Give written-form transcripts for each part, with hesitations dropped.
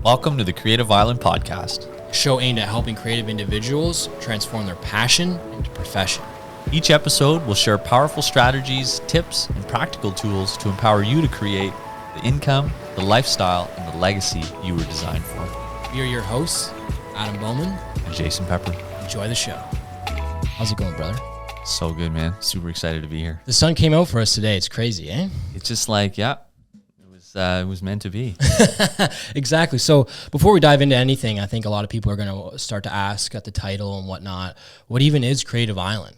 Welcome to the Creative Island Podcast. A show aimed at helping creative individuals transform their passion into profession. Each episode will share powerful strategies, tips, and practical tools to empower you to create the income, the lifestyle, and the legacy you were designed for. We are your hosts, Adam Bowman and Jason Pepper. Enjoy the show. How's it going, brother? So good, man. Super excited to be here. The sun came out for us today. It's crazy, eh? It's just like, it was meant to be. Exactly. So before we dive into anything, I think a lot of people are going to start to ask at the title and whatnot, what even is Creative Island?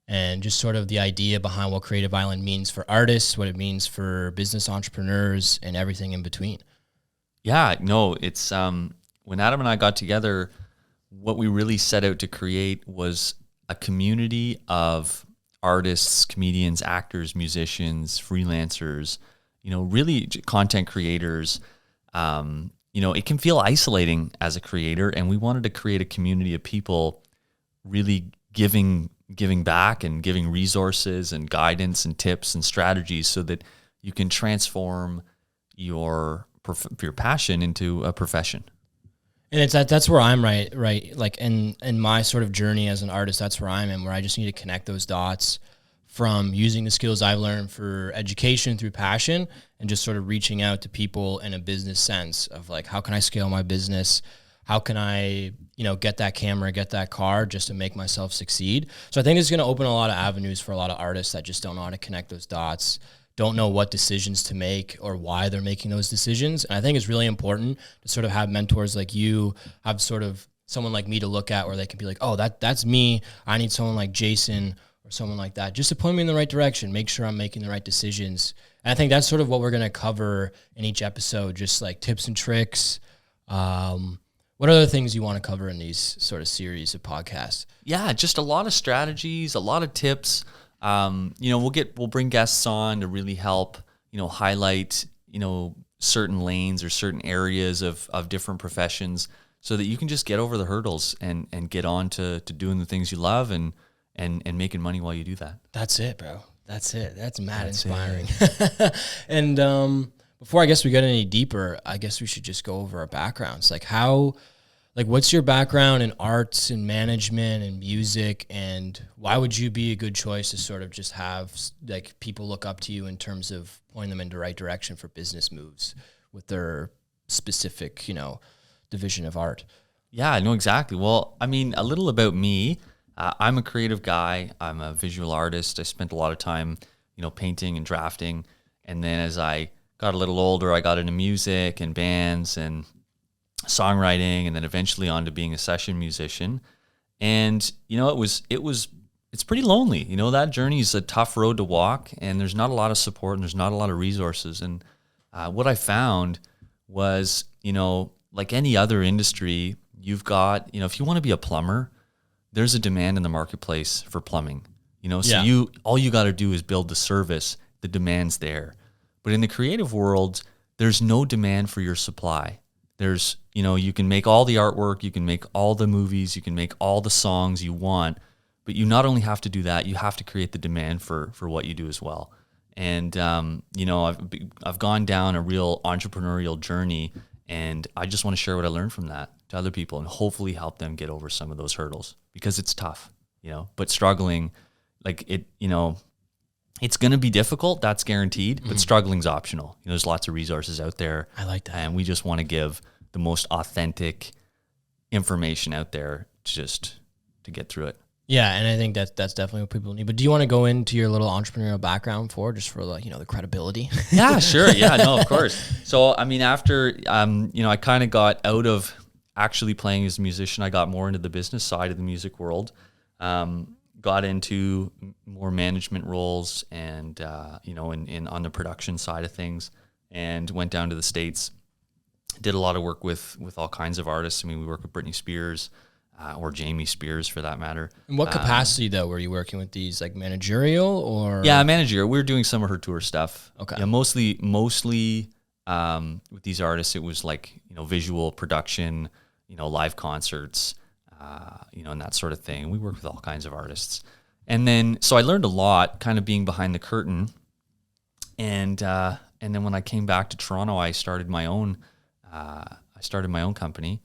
And just sort of the idea behind what Creative Island means for artists, what it means for business entrepreneurs, and everything in between. Yeah, no, it's when Adam and I got together, what we really set out to create was a community of artists, comedians, actors, musicians, freelancers, really content creators. It can feel isolating as a creator, and we wanted to create a community of people really giving back and giving resources and guidance and tips and strategies so that you can transform your passion into a profession. And that's where I'm right. Like in my sort of journey as an artist, that's where I'm in, where I just need to connect those dots from using the skills I've learned for education through passion and just sort of reaching out to people in a business sense of like, how can I scale my business? How can I, get that camera, get that car just to make myself succeed? So I think it's going to open a lot of avenues for a lot of artists that just don't know how to connect those dots, don't know what decisions to make or why they're making those decisions. And I think it's really important to sort of have mentors like you, have sort of someone like me to look at where they can be like, oh, that's me. I need someone like Jason or someone like that, just to point me in the right direction, make sure I'm making the right decisions. And I think that's sort of what we're going to cover in each episode, just like tips and tricks. What other things you want to cover in these sort of series of podcasts? Yeah, just a lot of strategies, a lot of tips. We'll bring guests on to really help, highlight, certain lanes or certain areas of different professions so that you can just get over the hurdles and get on to doing the things you love and making money while you do that. That's it, bro. That's it. That's inspiring. And before I guess we get any deeper, I guess we should just go over our backgrounds. What's your background in arts and management and music, and why would you be a good choice to sort of just have like people look up to you in terms of pointing them in the right direction for business moves with their specific, division of art? Yeah, I know exactly. Well, I mean, a little about me. I'm a creative guy. I'm a visual artist. I spent a lot of time, painting and drafting. And then as I got a little older, I got into music and bands and songwriting, and then eventually on to being a session musician. And, it's pretty lonely. That journey is a tough road to walk, and there's not a lot of support and there's not a lot of resources. And what I found was, like any other industry, you've got, if you want to be a plumber, there's a demand in the marketplace for plumbing, so all you got to do is build the service, the demand's there. But in the creative world, there's no demand for your supply. There's, you can make all the artwork, you can make all the movies, you can make all the songs you want, but you not only have to do that, you have to create the demand for what you do as well. And, I've gone down a real entrepreneurial journey, and I just want to share what I learned from that to other people and hopefully help them get over some of those hurdles, because it's tough, but struggling, it's going to be difficult, that's guaranteed, but struggling's optional. There's lots of resources out there. I like that. And we just want to give the most authentic information out there just to get through it. Yeah, and I think that's definitely what people need. But do you want to go into your little entrepreneurial background just for the credibility? Yeah, sure. Yeah, no, of course. So, I mean, after, I kind of got out of actually playing as a musician, I got more into the business side of the music world. Got into more management roles and, in on the production side of things, and went down to the States, did a lot of work with all kinds of artists. I mean, we work with Britney Spears, or Jamie Spears for that matter. In what capacity though were you working with these, like managerial or? Yeah, managerial. We were doing some of her tour stuff. Okay. Yeah, mostly with these artists, it was like, visual production, live concerts, and that sort of thing. We worked with all kinds of artists. And then, so I learned a lot kind of being behind the curtain. And then when I came back to Toronto, I started my own started my own company,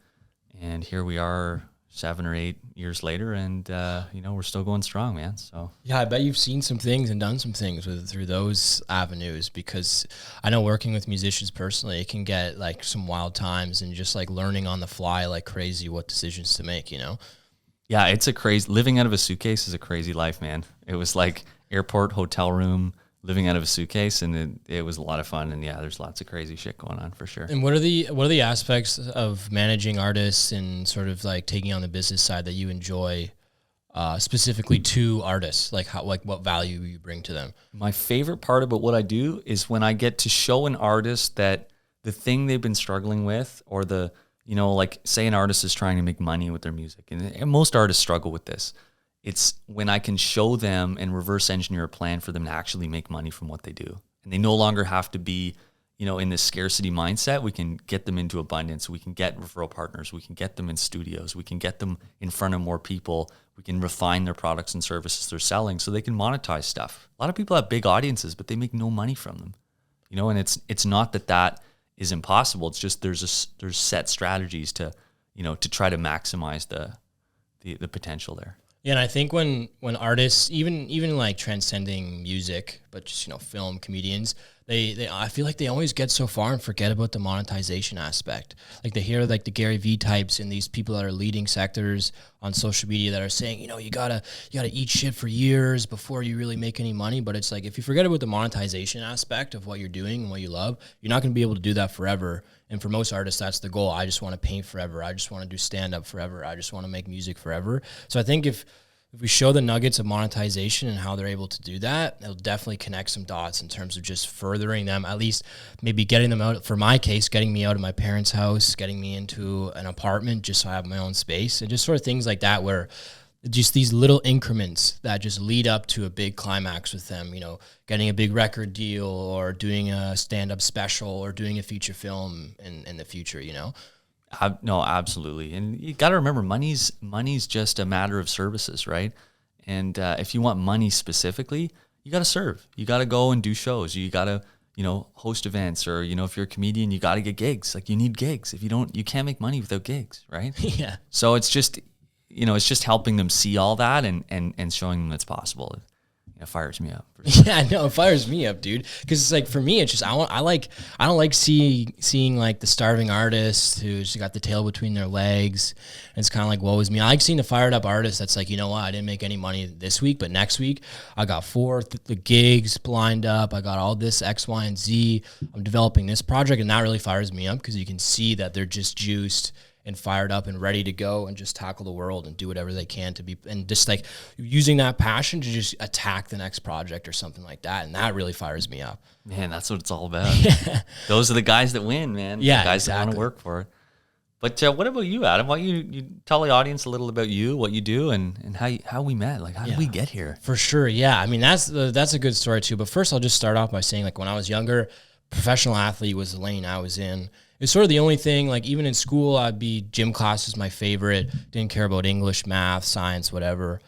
and here we are 7 or 8 years later, and we're still going strong, man. So yeah, I bet you've seen some things and done some things through those avenues, because I know working with musicians personally, it can get like some wild times and just like learning on the fly like crazy what decisions to make, you know? yeah, it's a crazy, living out of a suitcase is a crazy life, man. It was like airport, hotel room, living out of a suitcase, and it was a lot of fun. And yeah, there's lots of crazy shit going on for sure. And what are the aspects of managing artists and sort of like taking on the business side that you enjoy, specifically to artists? Like what value you bring to them? My favorite part about what I do is when I get to show an artist that the thing they've been struggling with, or like say an artist is trying to make money with their music, and most artists struggle with this. It's when I can show them and reverse engineer a plan for them to actually make money from what they do. And they no longer have to be, in this scarcity mindset. We can get them into abundance. We can get referral partners. We can get them in studios. We can get them in front of more people. We can refine their products and services they're selling so they can monetize stuff. A lot of people have big audiences, but they make no money from them. And it's not that is impossible. It's just there's set strategies to try to maximize the potential there. Yeah, and I think when artists, even like transcending music, but just film, comedians, they I feel like they always get so far and forget about the monetization aspect. Like they hear like the Gary V types and these people that are leading sectors on social media that are saying, you gotta eat shit for years before you really make any money. But it's like, if you forget about the monetization aspect of what you're doing and what you love, you're not gonna be able to do that forever. And for most artists, that's the goal. I just want to paint forever. I just want to do stand-up forever. I just want to make music forever. So I think if we show the nuggets of monetization and how they're able to do that, it'll definitely connect some dots in terms of just furthering them, at least maybe getting them out, for my case, getting me out of my parents' house, getting me into an apartment just so I have my own space, and just sort of things like that, where just these little increments that just lead up to a big climax with them, getting a big record deal or doing a stand-up special or doing a feature film in the future, No, absolutely. And you got to remember, money's just a matter of services, right? And if you want money specifically, you got to serve. You got to go and do shows. You got to, host events, or, if you're a comedian, you got to get gigs. Like, you need gigs. If you don't, you can't make money without gigs, right? Yeah. So it's just, it's just helping them see all that and showing them it's possible. It fires me up. Yeah, no, it fires me up, dude. Because it's like, for me, it's just I don't like seeing like the starving artist who's got the tail between their legs. And it's kind of like, woe is me. I like seeing the fired up artist that's like, what, I didn't make any money this week, but next week I got 4 the gigs lined up. I got all this X, Y, and Z. I'm developing this project, and that really fires me up because you can see that they're just juiced and fired up and ready to go and just tackle the world and do whatever they can to be, and just like using that passion to just attack the next project or something like that. And that really fires me up. Man, that's what it's all about. Those are the guys that win, man. Yeah, the guys exactly. that want to work for it. But what about you, Adam? Why you tell the audience a little about you, what you do, and how we met? Like, how did we get here? For sure, yeah. I mean, that's a good story too. But first, I'll just start off by saying, like, when I was younger, professional athlete was the lane I was in. It's sort of the only thing, like, even in school, gym class was my favorite. Didn't care about English, math, science, whatever.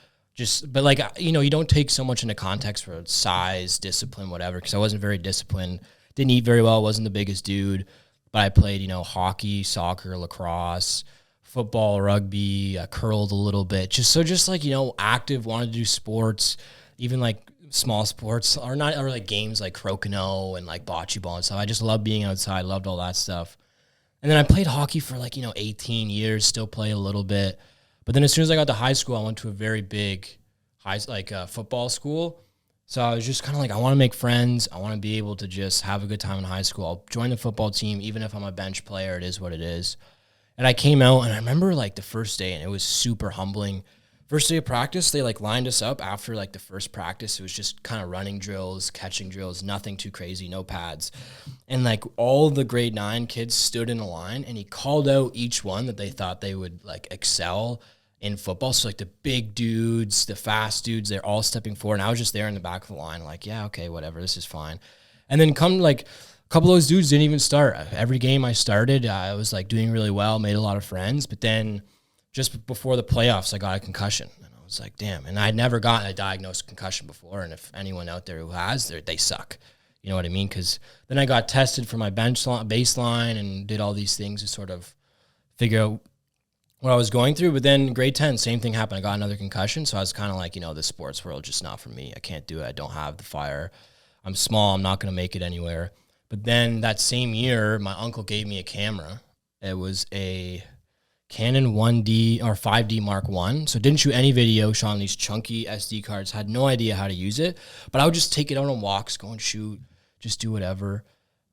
But like, you don't take so much into context for size, discipline, whatever, because I wasn't very disciplined. Didn't eat very well, wasn't the biggest dude. But I played, hockey, soccer, lacrosse, football, rugby, I curled a little bit. Just like, active, wanted to do sports, even like small sports, or like games like crokinole and like bocce ball and stuff. I just loved being outside, loved all that stuff. And then I played hockey for 18 years, still play a little bit. But then as soon as I got to high school, I went to a very big football school. So I was just kind of like, I want to make friends. I want to be able to just have a good time in high school. I'll join the football team, even if I'm a bench player. It is what it is. And I came out, and I remember the first day, and it was super humbling. First day of practice, they lined us up after the first practice. It was just kind of running drills, catching drills, nothing too crazy, no pads. And all the grade 9 kids stood in a line, and he called out each one that they thought they would excel in football. So the big dudes, the fast dudes, they're all stepping forward. And I was just there in the back of the line, yeah, okay, whatever, this is fine. And then a couple of those dudes didn't even start. Every game I started, I was doing really well, made a lot of friends. But then just before the playoffs, I got a concussion. And I was like, damn. And I'd never gotten a diagnosed concussion before. And if anyone out there who has, they suck. You know what I mean? Because then I got tested for my baseline and did all these things to sort of figure out what I was going through. But then grade 10, same thing happened. I got another concussion. So I was kind of like, the sports world just not for me. I can't do it. I don't have the fire. I'm small. I'm not going to make it anywhere. But then that same year, my uncle gave me a camera. It was a Canon 1D or 5D Mark I. So didn't shoot any video, shot on these chunky SD cards, had no idea how to use it. But I would just take it out on walks, go and shoot, just do whatever.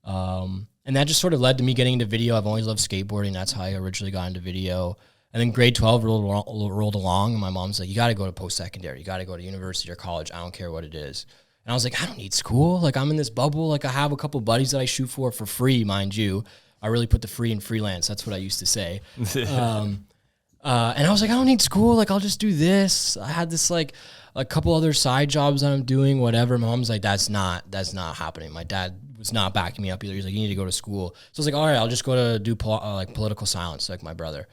And that just sort of led to me getting into video. I've always loved skateboarding. That's how I originally got into video. And then grade 12 rolled along, and my mom's like, you got to go to post-secondary. You got to go to university or college. I don't care what it is. And I was like, I don't need school. Like, I'm in this bubble. Like, I have a couple buddies that I shoot for free, mind you. I really put the free in freelance. That's what I used to say. And I was like, I don't need school. Like, I'll just do this. I had this, like, a couple other side jobs that I'm doing, whatever. My mom's like, that's not happening. My dad was not backing me up either. He's like, you need to go to school. So I was like, all right, I'll just go to do political science, like my brother.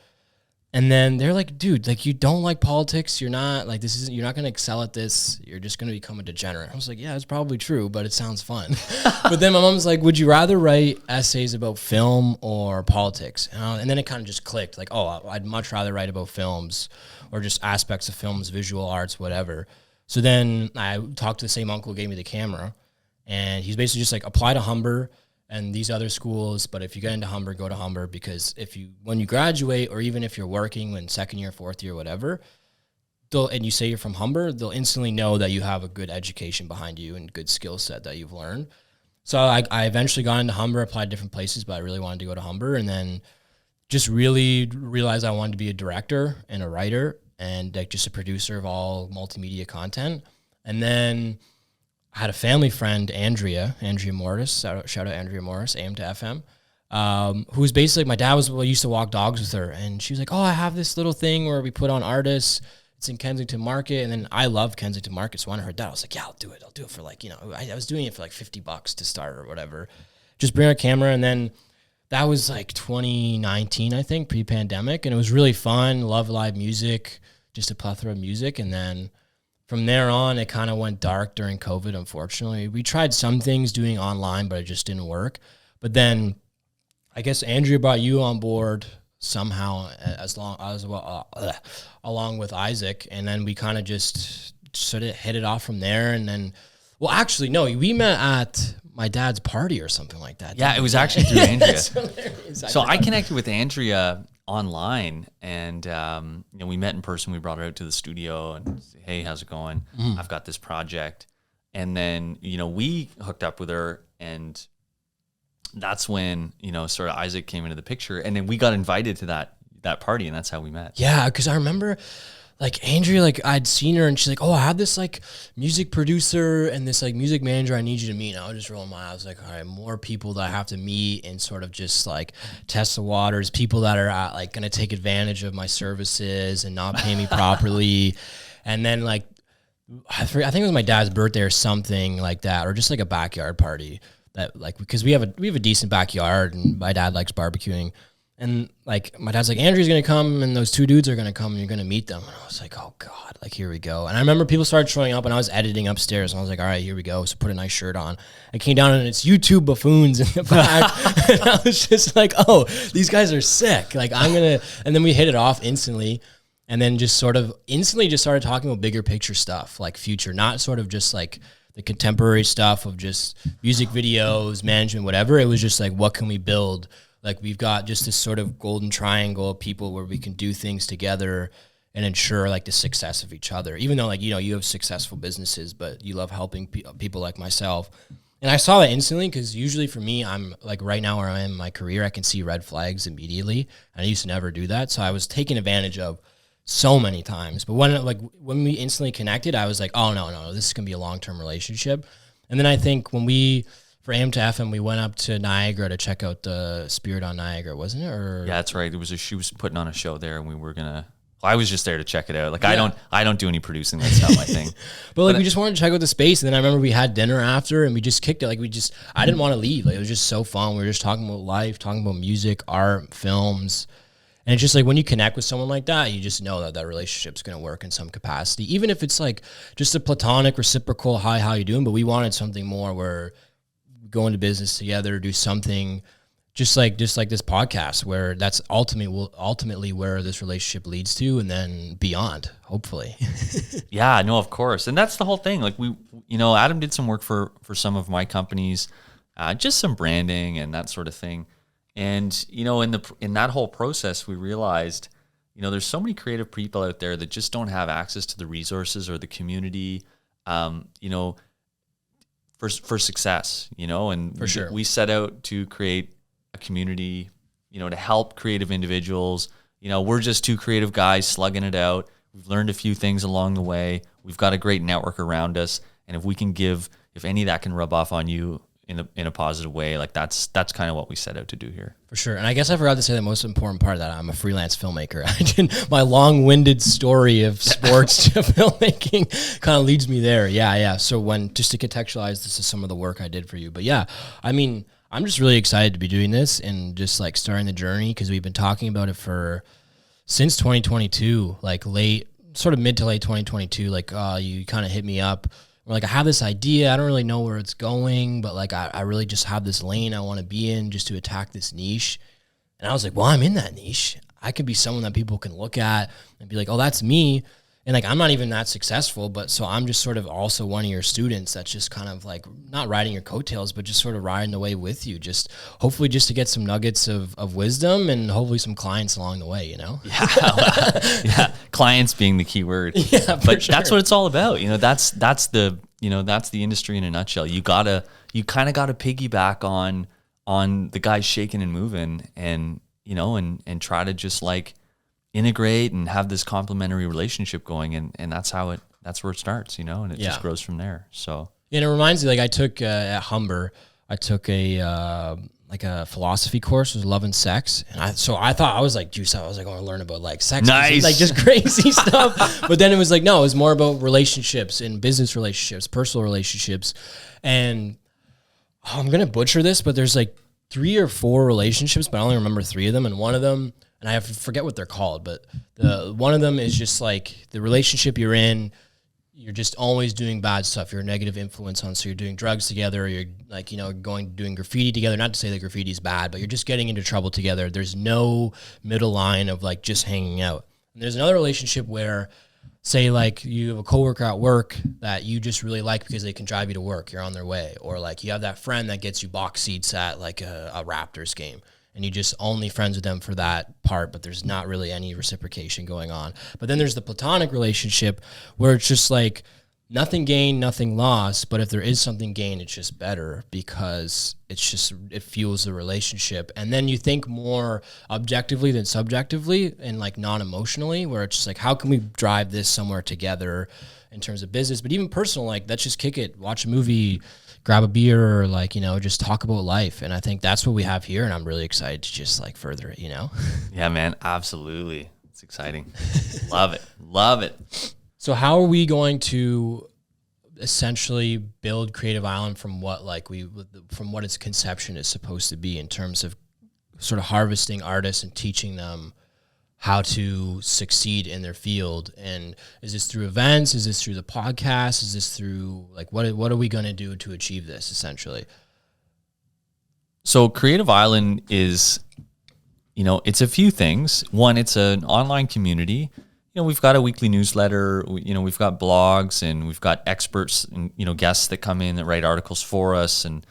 And then they're like, dude, like, you don't like politics. You're not like, you're not going to excel at this. You're just going to become a degenerate. I was like, yeah, it's probably true, but it sounds fun. But then my mom's like, would you rather write essays about film or politics? And then it kind of just clicked, like, oh, I'd much rather write about films or just aspects of films, visual arts, whatever. So then I talked to the same uncle who gave me the camera, and he's basically just like, apply to Humber and these other schools, but if you get into Humber, go to Humber, because when you graduate, or even if you're working in second year, fourth year, whatever, and you say you're from Humber, they'll instantly know that you have a good education behind you and good skill set that you've learned. So I eventually got into Humber, applied different places, but I really wanted to go to Humber, and then just really realized I wanted to be a director and a writer and like just a producer of all multimedia content. And then I had a family friend, Andrea Morris, shout out Andrea Morris, AM to FM, who was basically, my dad used to walk dogs with her, and she was like, oh, I have this little thing where we put on artists. It's in Kensington Market. And then I love Kensington Market, so when I heard that, I was like, yeah, I'll do it for like, I was doing it for like $50 to start or whatever. Just bring a camera. And then that was like 2019, I think, pre-pandemic, and it was really fun. Love live music, just a plethora of music. And then from there on, it kind of went dark during COVID, unfortunately. We tried some things doing online, but it just didn't work. But then I guess Andrea brought you on board somehow along with Isaac. And then we kind of just sort of hit it off from there. And then, well, actually, no, we met at my dad's party or something like that. Yeah, it was actually through Andrea. So I connected with Andrea online, and we met in person. We brought her out to the studio and said, hey, how's it going? I've got this project. And then we hooked up with her, and that's when sort of Isaac came into the picture, and then we got invited to that party, and that's how we met. Yeah, because I remember like Andrea, like I'd seen her and she's like, oh, I have this like music producer and this like music manager I need you to meet. And I was just rolling my eyes, I was like, all right, more people that I have to meet and sort of just like test the waters, people that are like going to take advantage of my services and not pay me properly. And then like, I think it was my dad's birthday or something like that, or just like a backyard party that like, because we have a decent backyard and my dad likes barbecuing. And like my dad's like, Andrew's gonna come and those two dudes are gonna come and you're gonna meet them. And I was like, oh God, like here we go. And I remember people started showing up and I was editing upstairs and I was like, all right, here we go. So put a nice shirt on. I came down and it's YouTube buffoons in the back. And I was just like, oh, these guys are sick. Like and then we hit it off instantly. And then just sort of instantly just started talking about bigger picture stuff, like future, not sort of just like the contemporary stuff of just music videos, management, whatever. It was just like, what can we build? Like we've got just this sort of golden triangle of people where we can do things together and ensure like the success of each other. Even though like, you have successful businesses, but you love helping people like myself. And I saw that instantly because usually for me, I'm like right now where I am in my career, I can see red flags immediately. And I used to never do that. So I was taken advantage of so many times. But when we instantly connected, I was like, oh no, this is going to be a long-term relationship. And then I think for AM to FM, we went up to Niagara to check out the Spirit on Niagara, wasn't it? Or yeah, that's right. She was putting on a show there, and we were gonna. Well, I was just there to check it out. Like yeah. I don't do any producing. That's not my thing. but we just wanted to check out the space, and then I remember we had dinner after, and we just kicked it. Like I didn't want to leave. Like it was just so fun. We were just talking about life, talking about music, art, films. And it's just like when you connect with someone like that, you just know that relationship's going to work in some capacity, even if it's like just a platonic, reciprocal, hi, how you doing? But we wanted something more where go into business together, do something just like this podcast, where that's ultimately where this relationship leads to, and then beyond, hopefully. Yeah, no, of course. And that's the whole thing. Like Adam did some work for some of my companies, just some branding and that sort of thing. And, in that whole process, we realized, there's so many creative people out there that just don't have access to the resources or the community, for success, and For sure. we set out to create a community, to help creative individuals. We're just two creative guys slugging it out. We've learned a few things along the way. We've got a great network around us. And if we can if any of that can rub off on you in a positive way, like that's kind of what we set out to do here. For sure. And I guess I forgot to say the most important part of that. I'm a freelance filmmaker. My long-winded story of sports to filmmaking kind of leads me there. Yeah. So just to contextualize, this is some of the work I did for you. But yeah, I mean, I'm just really excited to be doing this and just like starting the journey, because we've been talking about it since 2022, like mid to late 2022. Like, you kind of hit me up. We're like, I have this idea. I don't really know where it's going, but like, I really just have this lane I want to be in just to attack this niche. And I was like, well, I'm in that niche. I could be someone that people can look at and be like, oh, that's me. And like, I'm not even that successful, but so I'm just sort of also one of your students that's just kind of like not riding your coattails, but just sort of riding the way with you, just hopefully just to get some nuggets of wisdom and hopefully some clients along the way, Yeah. Clients being the key word. Yeah, but sure. That's what it's all about. That's the industry in a nutshell. You kind of gotta piggyback on the guys shaking and moving, and try to just like integrate and have this complementary relationship going, and that's where it starts, and it just grows from there. So and it reminds me, like I took at Humber, I took a philosophy course, it was love and sex, and I thought I was like juice out. I was like, I want to learn about like sex, nice, like just crazy stuff. But then it was like, no, it was more about relationships and business relationships, personal relationships, and I'm gonna butcher this, but there's like 3 or 4 relationships, but I only remember 3 of them, and one of them. And I forget what they're called, but one of them is just like the relationship you're in, you're just always doing bad stuff. You're a negative influence on, so you're doing drugs together, you're like, doing graffiti together. Not to say that graffiti is bad, but you're just getting into trouble together. There's no middle line of like just hanging out. And there's another relationship where, say like you have a coworker at work that you just really like because they can drive you to work, you're on their way. Or like you have that friend that gets you box seats at like a Raptors game, and you just only friends with them for that part, but there's not really any reciprocation going on. But then there's the platonic relationship where it's just like nothing gained, nothing lost, but if there is something gained, it's just better because it fuels the relationship. And then you think more objectively than subjectively and like non-emotionally, where it's just like, how can we drive this somewhere together in terms of business, but even personal, like let's just kick it, watch a movie, grab a beer, or like, just talk about life. And I think that's what we have here. And I'm really excited to just like further it, Yeah, man. Absolutely. It's exciting. Love it. So how are we going to essentially build Creative Island from what its conception is supposed to be in terms of sort of harvesting artists and teaching them how to succeed in their field? And is this through events? Is this through the podcast? Is this through like, what are we going to do to achieve this essentially? So Creative Island is, it's a few things. One, it's an online community. We've got a weekly newsletter, we've got blogs, and we've got experts and, guests that come in that write articles for us. And,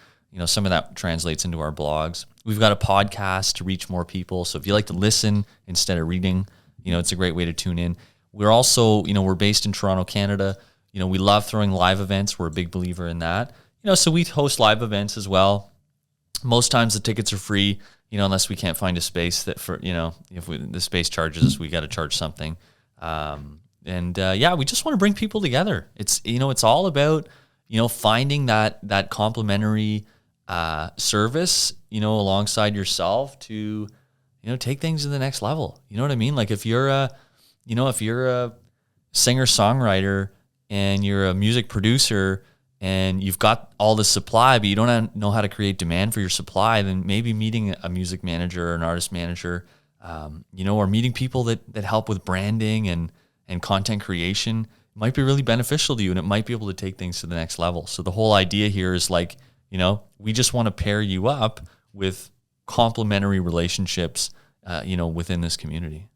some of that translates into our blogs. We've got a podcast to reach more people. So if you like to listen instead of reading, it's a great way to tune in. We're also, we're based in Toronto, Canada. We love throwing live events. We're a big believer in that. So we host live events as well. Most times the tickets are free, unless we can't find a space that if the space charges us, we got to charge something. We just want to bring people together. It's, it's all about, finding that complementary service, alongside yourself to, take things to the next level. You know what I mean? Like if you're a singer songwriter and you're a music producer and you've got all the supply, but you don't know how to create demand for your supply, then maybe meeting a music manager or an artist manager, or meeting people that help with branding and content creation might be really beneficial to you, and it might be able to take things to the next level. So the whole idea here is like, we just want to pair you up with complementary relationships, within this community.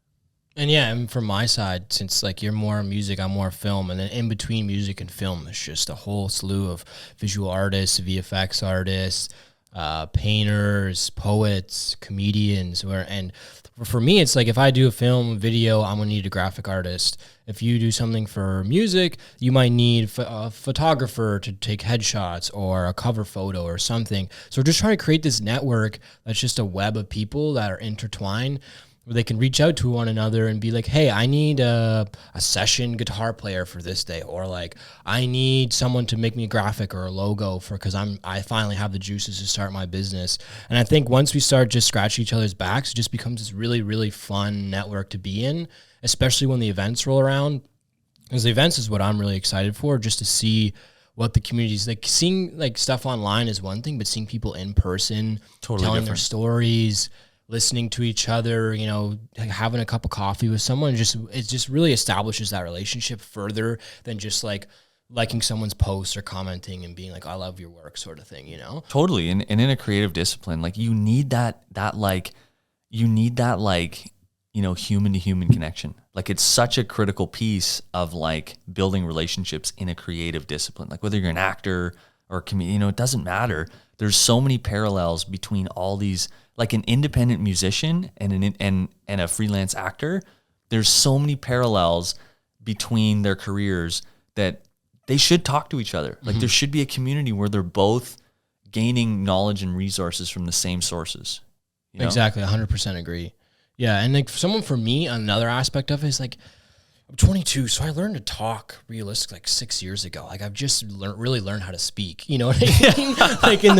And yeah, and from my side, since like you're more music, I'm more film, and then in between music and film, there's just a whole slew of visual artists, VFX artists, painters, poets, comedians. And for me, it's like if I do a film, video, I'm gonna need a graphic artist. If you do something for music, you might need a photographer to take headshots or a cover photo or something. So we're just trying to create this network that's just a web of people that are intertwined, where they can reach out to one another and be like, hey, I need a session guitar player for this day, or like, I need someone to make me a graphic or a logo because I finally have the juices to start my business. And I think once we start just scratching each other's backs, it just becomes this really, really fun network to be in, especially when the events roll around. Because the events is what I'm really excited for, just to see what the community's like. Seeing like stuff online is one thing, but seeing people in person, Totally telling different. their stories, listening to each other, having a cup of coffee with someone, it just really establishes that relationship further than just like liking someone's posts or commenting and being like, I love your work sort of thing, Totally. And in a creative discipline, like you need that human to human connection. Like it's such a critical piece of like building relationships in a creative discipline. Like whether you're an actor or a comedian, it doesn't matter. There's so many parallels between all these, like an independent musician and a freelance actor. There's so many parallels between their careers that they should talk to each other. Like there should be a community where they're both gaining knowledge and resources from the same sources. Exactly. 100% agree. Yeah. And like for me, another aspect of it is like, I'm 22, so I learned to talk realistic like 6 years ago. Like I've just really learned how to speak. You know what I mean? Like in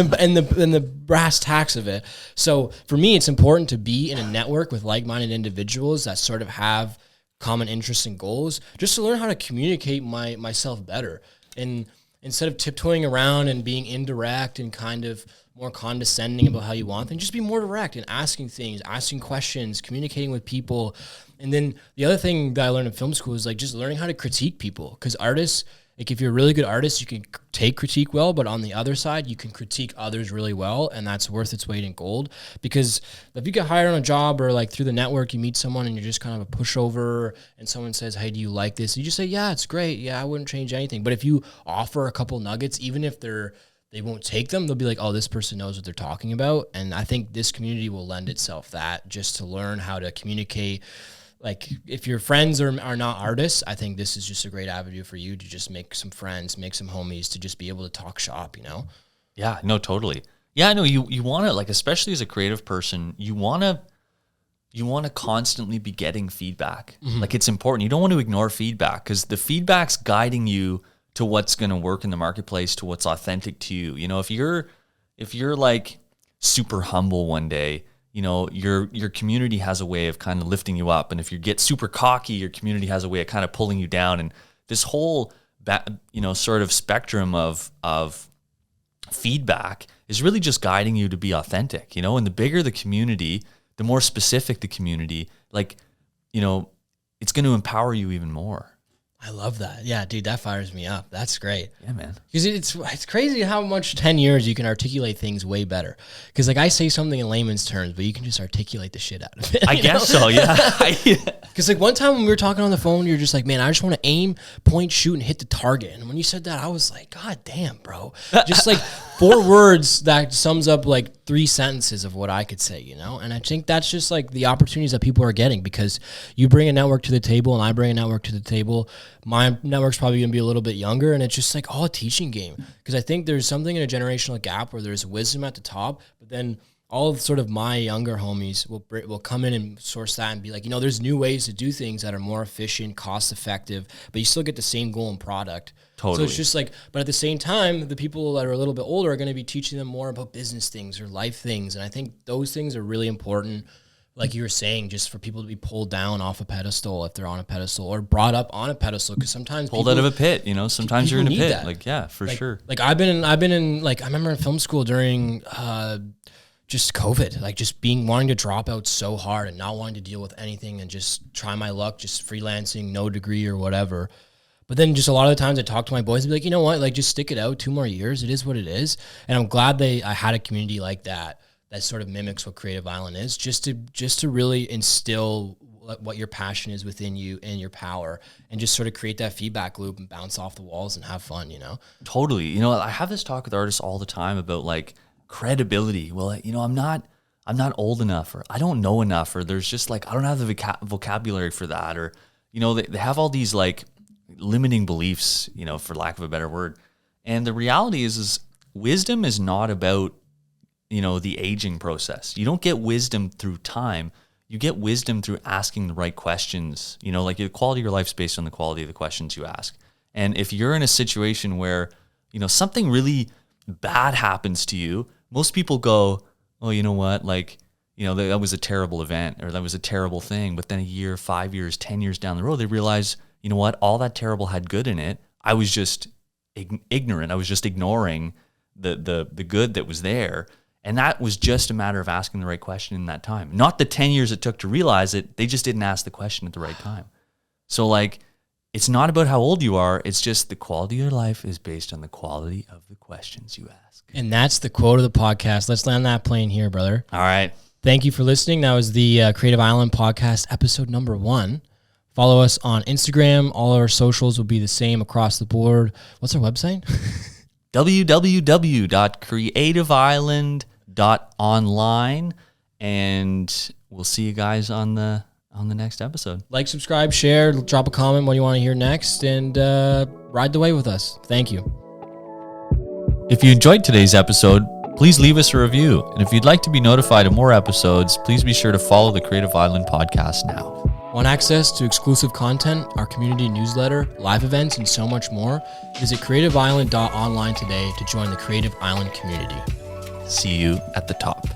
the brass tacks of it. So for me, it's important to be in a network with like-minded individuals that sort of have common interests and goals, just to learn how to communicate myself better. And instead of tiptoeing around and being indirect and kind of more condescending about how you want things, just be more direct and asking things, asking questions, communicating with people. And then the other thing that I learned in film school is like just learning how to critique people. Because artists, like if you're a really good artist, you can take critique well, but on the other side, you can critique others really well, and that's worth its weight in gold. Because if you get hired on a job or like through the network, you meet someone and you're just kind of a pushover and someone says, hey, do you like this? You just say, yeah, it's great. Yeah, I wouldn't change anything. But if you offer a couple nuggets, even if they won't take them, they'll be like, oh, this person knows what they're talking about. And I think this community will lend itself that, just to learn how to communicate. Like if your friends are not artists, I think this is just a great avenue for you to just make some friends, make some homies, to just be able to talk shop, Yeah, no, totally. Yeah, no, you want to, like, especially as a creative person, you want to constantly be getting feedback. Like it's important. You don't want to ignore feedback, because the feedback's guiding you to what's going to work in the marketplace, to what's authentic to you. If you're like super humble one day, your community has a way of kind of lifting you up. And if you get super cocky, your community has a way of kind of pulling you down. And this whole, sort of spectrum of feedback is really just guiding you to be authentic, and the bigger the community, the more specific the community, it's going to empower you even more. I love that. Yeah, dude, that fires me up. That's great. Yeah, man. Because it's crazy how much 10 years you can articulate things way better. Because like I say something in layman's terms, but you can just articulate the shit out of it. I guess so, yeah. Because like one time when we were talking on the phone, you're just like, man, I just want to aim, point, shoot, and hit the target. And when you said that, I was like, God damn, bro. Just like 4 words that sums up like 3 sentences of what I could say, And I think that's just like the opportunities that people are getting, because you bring a network to the table and I bring a network to the table. My network's probably going to be a little bit younger, and it's just like all a teaching game. Because I think there's something in a generational gap where there's wisdom at the top, but then all of sort of my younger homies will come in and source that and be like, there's new ways to do things that are more efficient, cost effective, but you still get the same goal and product. Totally. So it's just like, but at the same time, the people that are a little bit older are going to be teaching them more about business things or life things. And I think those things are really important. Like you were saying, just for people to be pulled down off a pedestal if they're on a pedestal, or brought up on a pedestal, because sometimes pulled out of a pit, sometimes you're in a pit. That. Like, yeah, for sure. Like I've been in like, I remember in film school during just COVID, like just wanting to drop out so hard and not wanting to deal with anything and just try my luck, just freelancing, no degree or whatever. But then just a lot of the times I talk to my boys and be like, you know what, like just stick it out 2 more years. It is what it is. And I'm glad I had a community like that that sort of mimics what Creative Island is, just to really instill what your passion is within you and your power, and just sort of create that feedback loop and bounce off the walls and have fun, you know? Totally. You know, I have this talk with artists all the time about like credibility. Well, you know, I'm not old enough, or I don't know enough, or there's just like, I don't have the vocabulary for that. Or, you know, they have all these like limiting beliefs, you know, for lack of a better word. And the reality is wisdom is not about, you know, the aging process. You don't get wisdom through time. You get wisdom through asking the right questions. You know, like the quality of your life is based on the quality of the questions you ask. And if you're in a situation where, you know, something really bad happens to you, most people go, oh, you know what? Like, you know, that was a terrible event, or that was a terrible thing. But then a year, 5 years, 10 years down the road, they realize, you know what? All that terrible had good in it. I was just ignorant. I was just ignoring the good that was there. And that was just a matter of asking the right question in that time. Not the 10 years it took to realize it. They just didn't ask the question at the right time. So like, it's not about how old you are. It's just the quality of your life is based on the quality of the questions you ask. And that's the quote of the podcast. Let's land that plane here, brother. All right. Thank you for listening. That was the Creative Island podcast, episode number 1. Follow us on Instagram. All our socials will be the same across the board. What's our website? www.creativeisland.online, and we'll see you guys on the next episode. Like, subscribe, share, drop a comment what you want to hear next, and ride the wave with us. Thank you. If you enjoyed today's episode, please leave us a review. And if you'd like to be notified of more episodes, please be sure to follow the Creative Island podcast now. Want access to exclusive content, our community newsletter, live events, and so much more? Visit creativeisland.online today to join the Creative Island community. See you at the top.